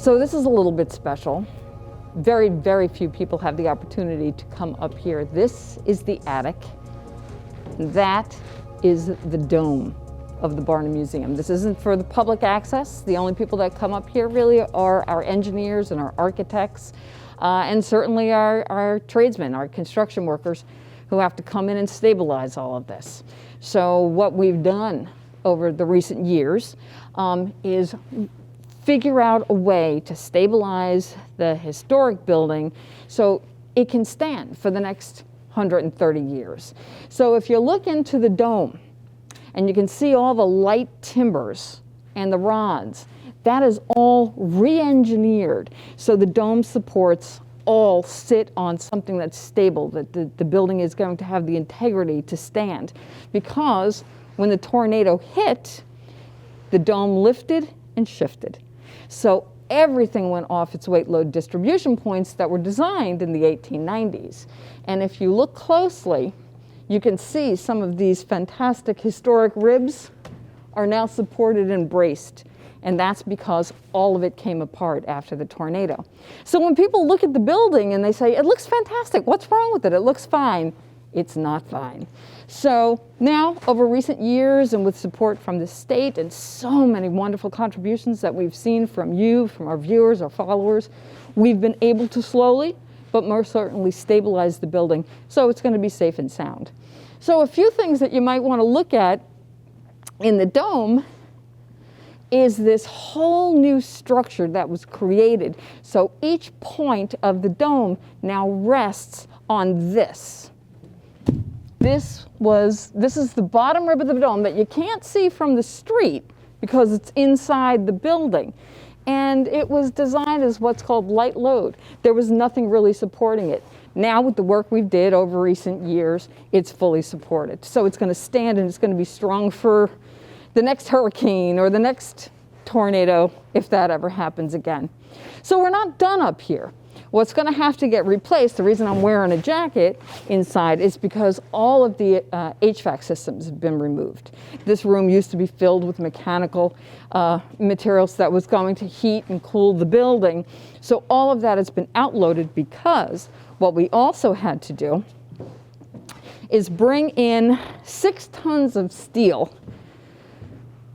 So this is a little bit special. Very, very few people have the opportunity to come up here. This is the attic. That is the dome of the Barnum Museum. This isn't for the public access. The only people that come up here really are our engineers and our architects, and certainly our tradesmen, our construction workers, who have to come in and stabilize all of this. So what we've done over the recent years is figure out a way to stabilize the historic building so it can stand for the next 130 years. So if you look into the dome, and you can see all the light timbers and the rods, that is all re-engineered. So the dome supports all sit on something that's stable, that the building is going to have the integrity to stand. Because when the tornado hit, the dome lifted and shifted. So everything went off its weight load distribution points that were designed in the 1890s. And if you look closely, you can see some of these fantastic historic ribs are now supported and braced. And that's because all of it came apart after the tornado. So when people look at the building and they say, it looks fantastic, what's wrong with it? It looks fine. It's not fine. So now, over recent years and with support from the state and so many wonderful contributions that we've seen from you, from our viewers, our followers, we've been able to slowly, but more certainly stabilize the building so it's going to be safe and sound. So a few things that you might want to look at in the dome is this whole new structure that was created. So each point of the dome now rests on this. This is the bottom rib of the dome that you can't see from the street because it's inside the building. And it was designed as what's called light load. There was nothing really supporting it. Now with the work we've did over recent years, it's fully supported. So it's going to stand and it's going to be strong for the next hurricane or the next tornado, if that ever happens again. So we're not done up here. What's going to have to get replaced, the reason I'm wearing a jacket inside, is because all of the HVAC systems have been removed. This room used to be filled with mechanical materials that was going to heat and cool the building. So all of that has been outloaded because what we also had to do is bring in 6 tons of steel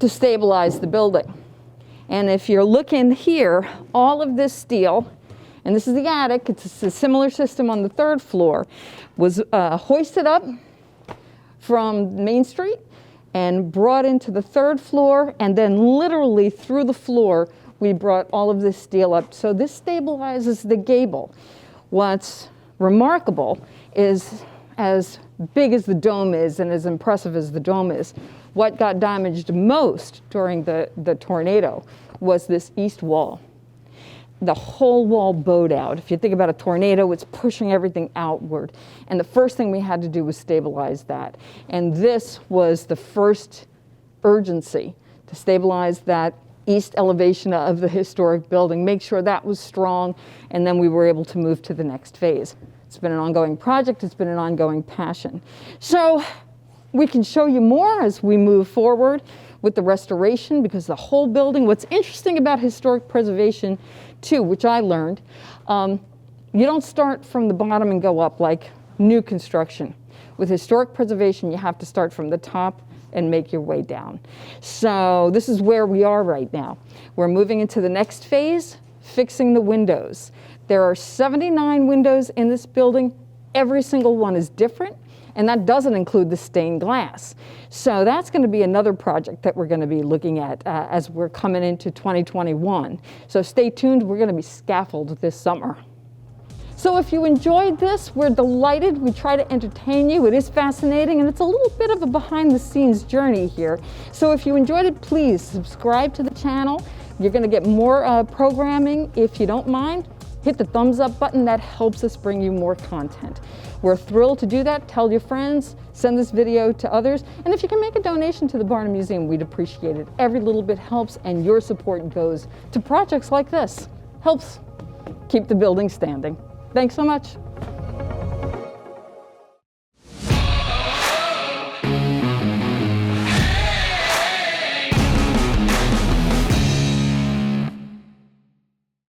to stabilize the building. And if you're looking here, all of this steel, and this is the attic, it's a similar system on the 3rd floor, was hoisted up from Main Street and brought into the 3rd floor, and then literally through the floor, we brought all of this steel up. So this stabilizes the gable. What's remarkable is, as big as the dome is and as impressive as the dome is, what got damaged most during the tornado was this east wall. The whole wall bowed out. If you think about a tornado, it's pushing everything outward. And the first thing we had to do was stabilize that. And this was the first urgency to stabilize that east elevation of the historic building, make sure that was strong, and then we were able to move to the next phase. It's been an ongoing project, it's been an ongoing passion. So we can show you more as we move forward with the restoration, because the whole building, what's interesting about historic preservation too, which I learned, you don't start from the bottom and go up like new construction. With historic preservation, you have to start from the top and make your way down. So this is where we are right now. We're moving into the next phase, fixing the windows. There are 79 windows in this building. Every single one is different, and that doesn't include the stained glass. So that's going to be another project that we're going to be looking at as we're coming into 2021. So stay tuned, we're going to be scaffolded this summer. So if you enjoyed this, we're delighted. We try to entertain you. It is fascinating, and it's a little bit of a behind-the-scenes journey here. So if you enjoyed it, please subscribe to the channel. You're going to get more programming. If you don't mind, hit the thumbs up button. That helps us bring you more content. We're thrilled to do that. Tell your friends, send this video to others, and if you can make a donation to the Barnum Museum, we'd appreciate it. Every little bit helps, and your support goes to projects like this. Helps keep the building standing. Thanks so much.